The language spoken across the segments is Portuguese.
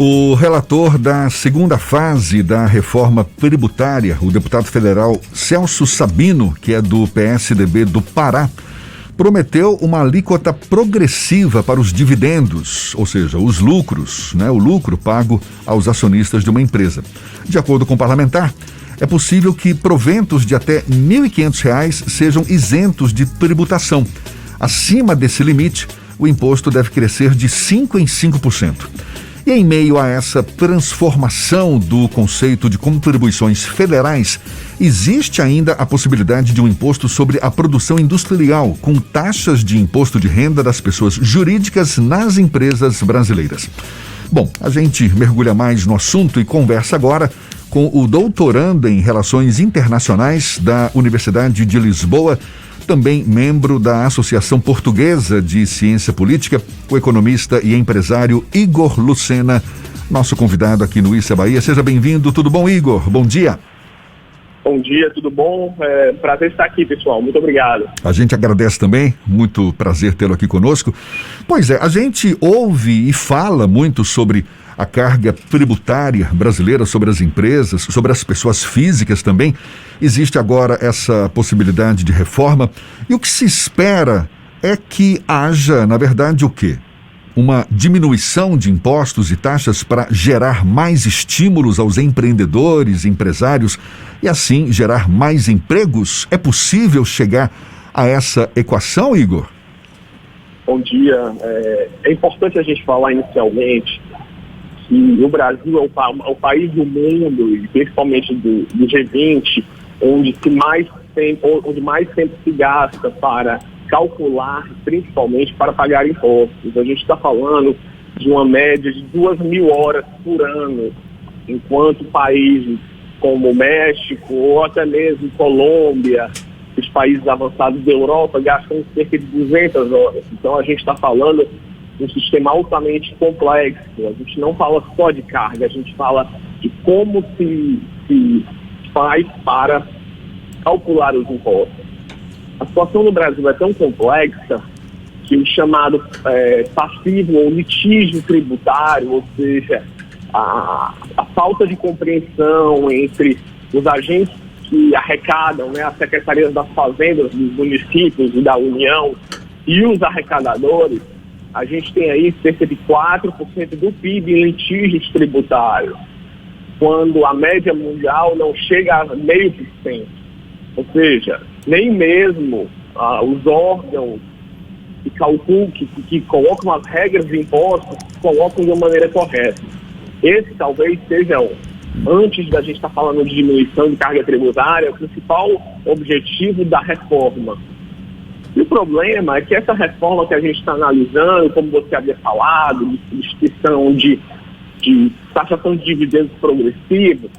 O relator da segunda fase da reforma tributária, o deputado federal Celso Sabino, que é do PSDB do Pará, prometeu uma alíquota progressiva para os dividendos, ou seja, os lucros, o lucro pago aos acionistas de uma empresa. De acordo com o parlamentar, é possível que proventos de até R$ 1.500 sejam isentos de tributação. Acima desse limite, o imposto deve crescer de 5% em 5%. E em meio a essa transformação do conceito de contribuições federais, existe ainda a possibilidade de um imposto sobre a produção industrial, com taxas de imposto de renda das pessoas jurídicas nas empresas brasileiras. Bom, a gente mergulha mais no assunto e conversa agora com o doutorando em Relações Internacionais da Universidade de Lisboa, também membro da Associação Portuguesa de Ciência Política, o economista e empresário Igor Lucena, nosso convidado aqui no Issa Bahia. Seja bem-vindo, tudo bom, Igor? Bom dia. Bom dia, tudo bom? Prazer estar aqui, pessoal. Muito obrigado. A gente agradece também, muito prazer tê-lo aqui conosco. Pois é, a gente ouve e fala muito sobre a carga tributária brasileira, sobre as empresas, sobre as pessoas físicas também. Existe agora essa possibilidade de reforma e o que se espera é que haja, na verdade, o quê? Uma diminuição de impostos e taxas para gerar mais estímulos aos empreendedores, empresários e assim gerar mais empregos? É possível chegar a essa equação, Igor? Bom dia. É importante a gente falar inicialmente que o Brasil é o país do mundo, e principalmente do G20, onde mais tempo se gasta para calcular, principalmente para pagar impostos. A gente está falando de uma média de 2.000 horas por ano, enquanto países como o México ou até mesmo Colômbia, os países avançados da Europa, gastam cerca de 200 horas. Então a gente está falando de um sistema altamente complexo. A gente não fala só de carga, a gente fala de como se faz para calcular os impostos. A situação no Brasil é tão complexa que o chamado passivo ou litígio tributário, ou seja, a falta de compreensão entre os agentes que arrecadam, as secretarias das fazendas dos municípios e da União e os arrecadadores, a gente tem aí cerca de 4% do PIB em litígios tributários, quando a média mundial não chega a 0,5%. Ou seja, nem mesmo os órgãos que calculam, que colocam as regras de impostos, colocam de uma maneira correta. Esse talvez seja, antes da gente estar falando de diminuição de carga tributária, o principal objetivo da reforma. E o problema é que essa reforma que a gente está analisando, como você havia falado, de substituição de taxação de dividendos progressivos,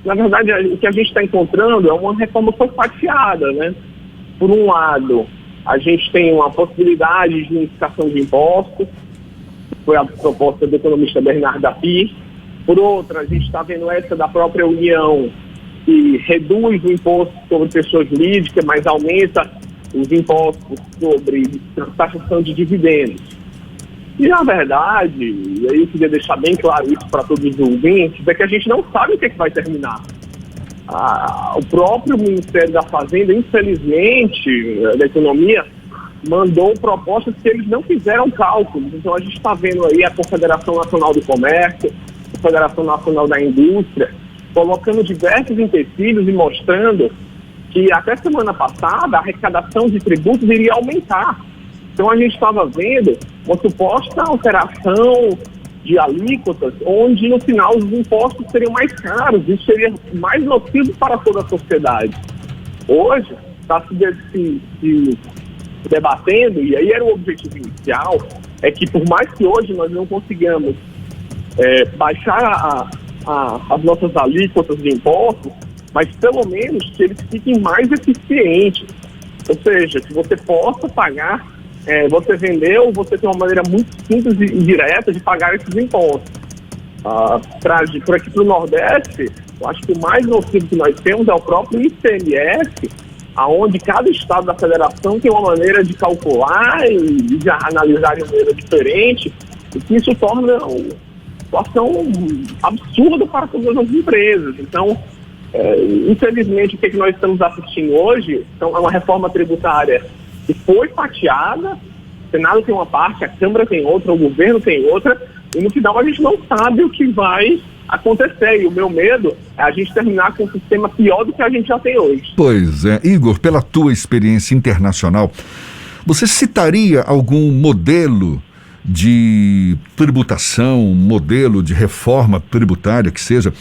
na verdade, o que a gente está encontrando é uma reforma que foi fatiada, Por um lado, a gente tem uma possibilidade de unificação de impostos, foi a proposta do economista Bernardo Api. Por outra, a gente está vendo essa da própria União, que reduz o imposto sobre pessoas jurídicas, mas aumenta os impostos sobre taxação de dividendos. E, na verdade, e aí eu queria deixar bem claro isso para todos os ouvintes, é que a gente não sabe o que vai terminar. O próprio Ministério da Fazenda, infelizmente, da Economia, mandou propostas que eles não fizeram cálculos. Então, a gente está vendo aí a Confederação Nacional do Comércio, a Confederação Nacional da Indústria, colocando diversos empecilhos e mostrando que até semana passada a arrecadação de tributos iria aumentar. Então a gente estava vendo uma suposta alteração de alíquotas, onde no final os impostos seriam mais caros, isso seria mais nocivo para toda a sociedade. Hoje está se debatendo, e aí era o objetivo inicial, é que por mais que hoje nós não consigamos baixar as nossas alíquotas de impostos, mas pelo menos que eles fiquem mais eficientes. Ou seja, que você possa pagar, você vendeu, você tem uma maneira muito simples e direta de pagar esses impostos. Por aqui para o Nordeste, eu acho que o mais nocivo que nós temos é o próprio ICMS, aonde cada estado da federação tem uma maneira de calcular e de analisar de maneira diferente, e que isso torna situação absurda para todas as empresas. Então, infelizmente, o que nós estamos assistindo hoje é uma reforma tributária que foi fatiada, o Senado tem uma parte, a Câmara tem outra, o governo tem outra, e no final a gente não sabe o que vai acontecer. E o meu medo é a gente terminar com um sistema pior do que a gente já tem hoje. Pois é. Igor, pela tua experiência internacional, você citaria algum modelo de tributação, modelo de reforma tributária que seja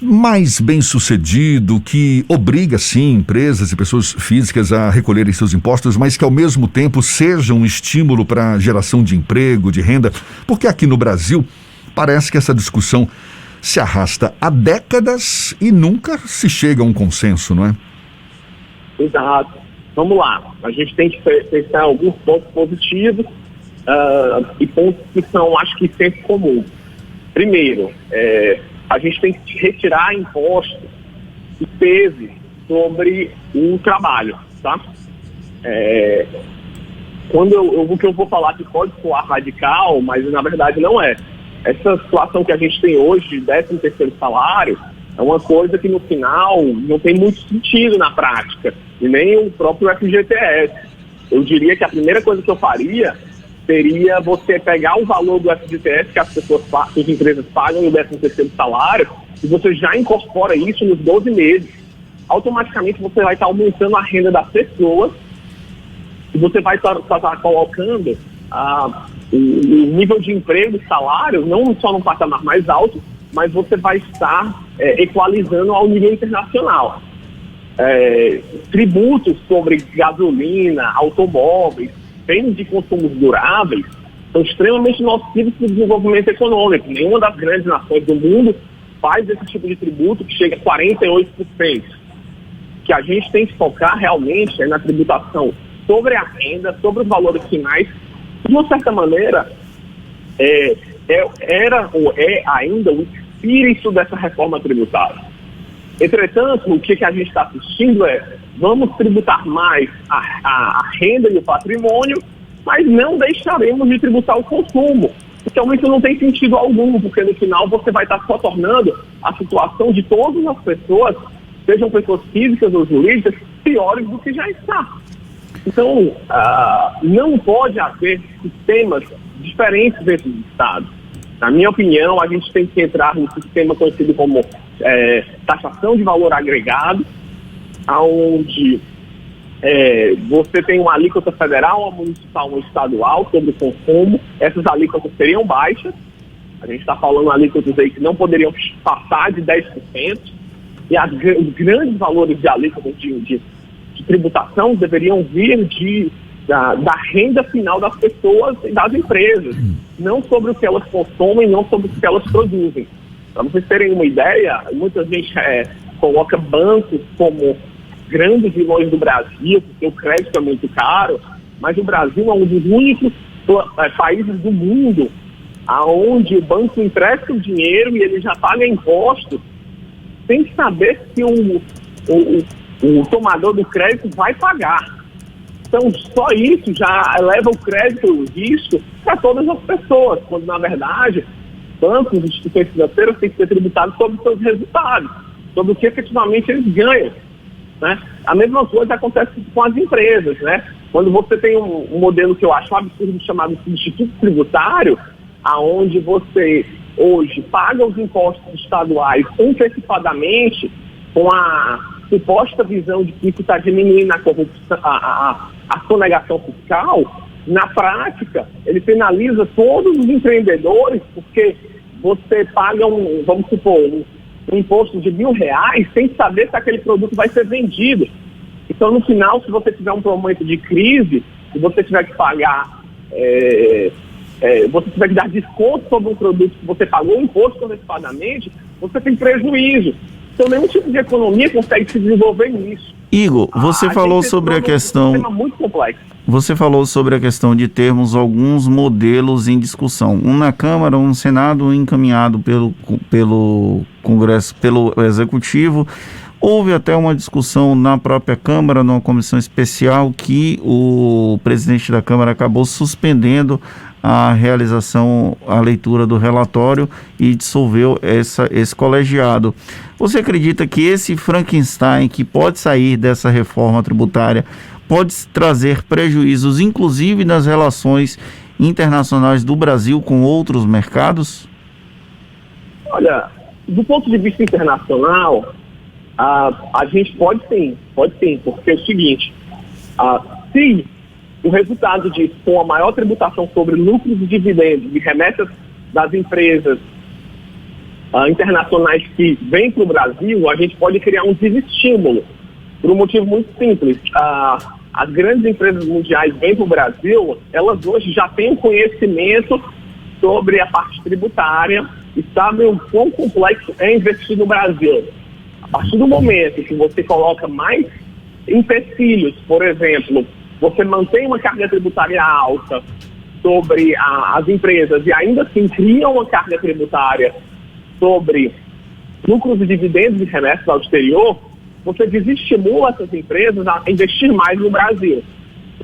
mais bem sucedido, que obriga sim empresas e pessoas físicas a recolherem seus impostos, mas que ao mesmo tempo seja um estímulo para a geração de emprego, de renda? Porque aqui no Brasil parece que essa discussão se arrasta há décadas e nunca se chega a um consenso, não é? Exato. Vamos lá. A gente tem que pensar alguns pontos positivos e pontos que são, acho que, sempre comuns. Primeiro, a gente tem que retirar impostos que pese sobre o trabalho, tá? O que eu vou falar que pode soar radical, mas na verdade não é. Essa situação que a gente tem hoje de 13º salário é uma coisa que no final não tem muito sentido na prática, e nem o próprio FGTS. Eu diria que a primeira coisa que eu faria seria você pegar o valor do FGTS que as empresas pagam no 13º salário e você já incorpora isso nos 12 meses. Automaticamente você vai estar aumentando a renda das pessoas e você vai estar colocando o nível de emprego e salário não só num patamar mais alto, mas você vai estar equalizando ao nível internacional. Tributos sobre gasolina, automóveis, bens de consumo duráveis, são extremamente nocivos para o desenvolvimento econômico. Nenhuma das grandes nações do mundo faz esse tipo de tributo que chega a 48%. O que a gente tem que focar realmente é na tributação sobre a renda, sobre os valores finais. De uma certa maneira, era ou é ainda o espírito dessa reforma tributária. Entretanto, o que a gente está assistindo vamos tributar mais a renda e o patrimônio, mas não deixaremos de tributar o consumo. Então isso não tem sentido algum, porque no final você vai estar só tornando a situação de todas as pessoas, sejam pessoas físicas ou jurídicas, piores do que já está. Então, não pode haver sistemas diferentes dentro do Estado. Na minha opinião, a gente tem que entrar no sistema conhecido como taxação de valor agregado, onde você tem uma alíquota federal, uma municipal, uma estadual sobre o consumo. Essas alíquotas seriam baixas. A gente está falando alíquotas aí que não poderiam passar de 10%. E os grandes valores de alíquotas de tributação deveriam vir da renda final das pessoas e das empresas, não sobre o que elas consomem, não sobre o que elas produzem. Para vocês terem uma ideia, muita gente coloca bancos como grandes vilões do Brasil, porque o crédito é muito caro, mas o Brasil é um dos únicos países do mundo onde o banco empresta o dinheiro e ele já paga impostos sem saber se o tomador do crédito vai pagar. Então, só isso já eleva o crédito e o risco para todas as pessoas, quando, na verdade, bancos e instituições financeiras têm que ser tributados sobre seus resultados, sobre o que efetivamente eles ganham, né? A mesma coisa acontece com as empresas, né? Quando você tem um modelo que eu acho absurdo chamado substituto tributário, aonde você hoje paga os impostos estaduais antecipadamente com a suposta visão de que isso está diminuindo a corrupção, a sonegação fiscal, na prática, ele penaliza todos os empreendedores, porque você paga vamos supor, um imposto de R$1.000 sem saber se aquele produto vai ser vendido. Então, no final, se você tiver um momento de crise, se você tiver que pagar, você tiver que dar desconto sobre um produto que você pagou o imposto antecipadamente, você tem prejuízo. Então, nenhum tipo de economia consegue se desenvolver nisso. Igor, você falou sobre a questão... É um tema muito complexo. Você falou sobre a questão de termos alguns modelos em discussão. Um na Câmara, um no Senado, encaminhado pelo Congresso, pelo Executivo, Houve até uma discussão na própria Câmara, numa comissão especial, que o presidente da Câmara acabou suspendendo a leitura do relatório e dissolveu esse colegiado. Você acredita que esse Frankenstein que pode sair dessa reforma tributária pode trazer prejuízos, inclusive nas relações internacionais do Brasil com outros mercados? Olha, do ponto de vista internacional, a gente pode sim, porque é o seguinte, se o resultado disso for a maior tributação sobre lucros e dividendos e remessas das empresas internacionais que vêm para o Brasil, a gente pode criar um desestímulo, por um motivo muito simples. As grandes empresas mundiais vêm para o Brasil, elas hoje já têm conhecimento sobre a parte tributária e sabem o quão complexo é investir no Brasil. A partir do momento que você coloca mais empecilhos, por exemplo, você mantém uma carga tributária alta sobre as empresas e ainda assim cria uma carga tributária sobre lucros e dividendos e remessas ao exterior, você desestimula essas empresas a investir mais no Brasil.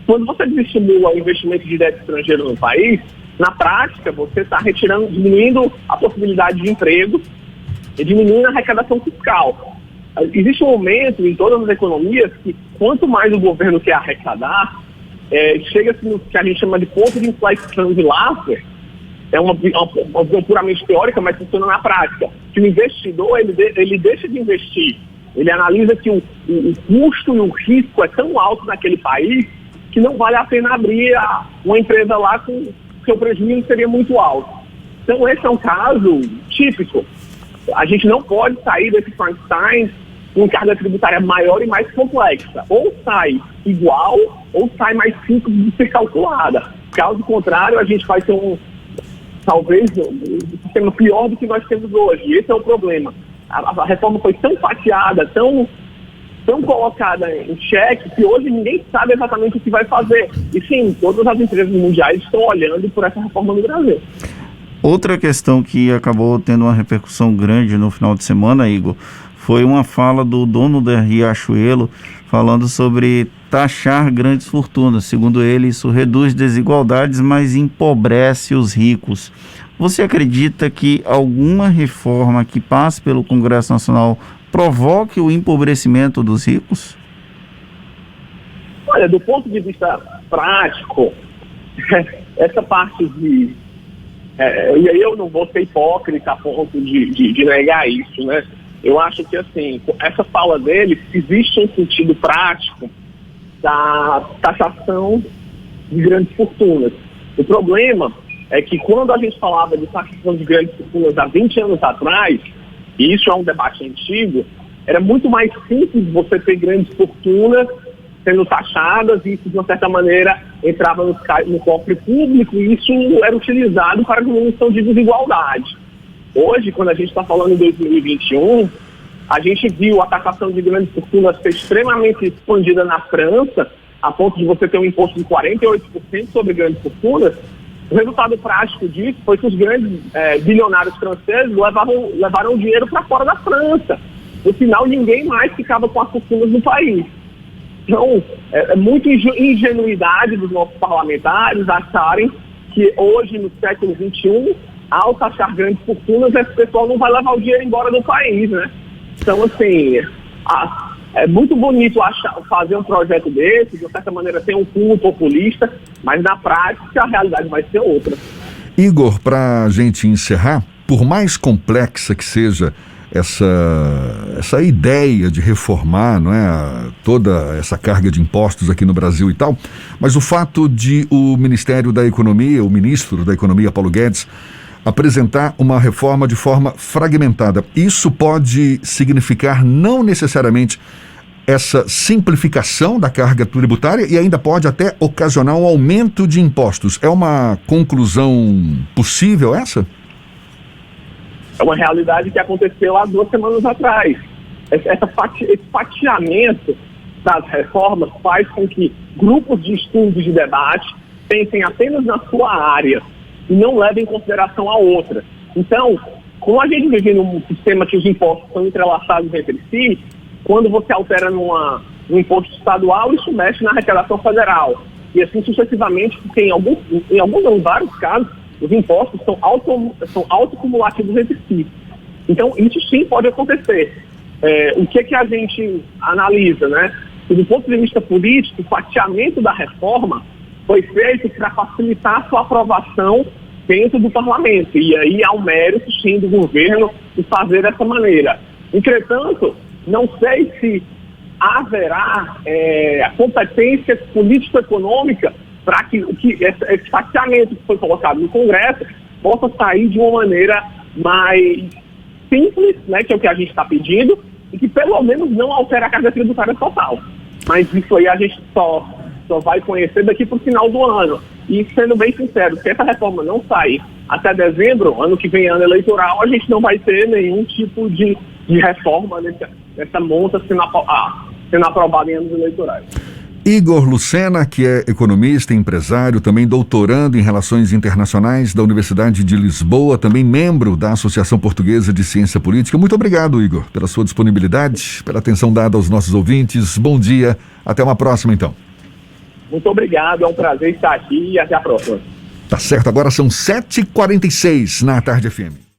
Quando você desestimula o investimento direto estrangeiro no país, na prática você está diminuindo a possibilidade de emprego e diminuindo a arrecadação fiscal. Existe um momento em todas as economias que quanto mais o governo quer arrecadar, chega-se no que a gente chama de ponto de inflexão de Laffer. É uma visão puramente teórica, mas funciona na prática. Que o investidor ele deixa de investir. Ele analisa que o custo e o risco é tão alto naquele país que não vale a pena abrir uma empresa lá com seu prejuízo seria muito alto. Então esse é um caso típico. A gente não pode sair desse Frankenstein com carga tributária maior e mais complexa. Ou sai igual, ou sai mais simples de ser calculada. Caso contrário, a gente vai ter talvez um sistema pior do que nós temos hoje. E esse é o problema. A reforma foi tão fatiada, tão colocada em xeque, que hoje ninguém sabe exatamente o que vai fazer. E sim, todas as empresas mundiais estão olhando por essa reforma no Brasil. Outra questão que acabou tendo uma repercussão grande no final de semana, Igor, foi uma fala do dono da Riachuelo falando sobre taxar grandes fortunas. Segundo ele, isso reduz desigualdades, mas empobrece os ricos. Você acredita que alguma reforma que passe pelo Congresso Nacional provoque o empobrecimento dos ricos? Olha, do ponto de vista prático, essa parte de... e aí eu não vou ser hipócrita a ponto de negar isso, né? Eu acho que, assim, essa fala dele, existe um sentido prático da taxação de grandes fortunas. O problema é que quando a gente falava de taxação de grandes fortunas há 20 anos atrás, e isso é um debate antigo, era muito mais simples você ter grandes fortunas sendo taxadas, e isso, de uma certa maneira, entrava no cofre público, e isso era utilizado para a diminuição de desigualdade. Hoje, quando a gente está falando em 2021, a gente viu a taxação de grandes fortunas ser extremamente expandida na França, a ponto de você ter um imposto de 48% sobre grandes fortunas. O resultado prático disso foi que os grandes bilionários franceses levaram dinheiro para fora da França. No final, ninguém mais ficava com as fortunas no país. Então, é muita ingenuidade dos nossos parlamentares acharem que hoje, no século XXI, ao taxar grandes fortunas, esse pessoal não vai levar o dinheiro embora do país, né? Então, assim, é muito bonito fazer um projeto desse, de certa maneira ter um cunho populista, mas na prática a realidade vai ser outra. Igor, para a gente encerrar, por mais complexa que seja essa ideia de reformar, não é, toda essa carga de impostos aqui no Brasil e tal, mas o fato de o Ministério da Economia, o ministro da Economia, Paulo Guedes, apresentar uma reforma de forma fragmentada, isso pode significar não necessariamente essa simplificação da carga tributária e ainda pode até ocasionar um aumento de impostos. É uma conclusão possível essa? É uma realidade que aconteceu há 2 semanas atrás. Esse fatiamento das reformas faz com que grupos de estudo e de debate pensem apenas na sua área e não levem em consideração a outra. Então, como a gente vive num sistema que os impostos são entrelaçados entre si, Quando você altera no imposto estadual, isso mexe na arrecadação federal. E assim sucessivamente, porque em vários casos, os impostos são autocumulativos entre si. Então, isso sim pode acontecer. O que a gente analisa, né? Que, do ponto de vista político, o fatiamento da reforma foi feito para facilitar a sua aprovação dentro do parlamento. E aí há um mérito, sim, do governo de fazer dessa maneira. Entretanto, não sei se haverá a competência político-econômica para que esse fatiamento que foi colocado no Congresso possa sair de uma maneira mais simples, né, que é o que a gente está pedindo, e que pelo menos não altera a carga tributária total. Mas isso aí a gente só vai conhecer daqui para o final do ano. E, sendo bem sincero, se essa reforma não sair até dezembro, ano que vem, ano eleitoral, a gente não vai ter nenhum tipo de reforma nessa monta sendo aprovada em anos eleitorais. Igor Lucena, que é economista, empresário, também doutorando em Relações Internacionais da Universidade de Lisboa, também membro da Associação Portuguesa de Ciência Política. Muito obrigado, Igor, pela sua disponibilidade, pela atenção dada aos nossos ouvintes. Bom dia, até uma próxima, então. Muito obrigado, é um prazer estar aqui e até a próxima. Tá certo, agora são 7h46 na Tarde FM.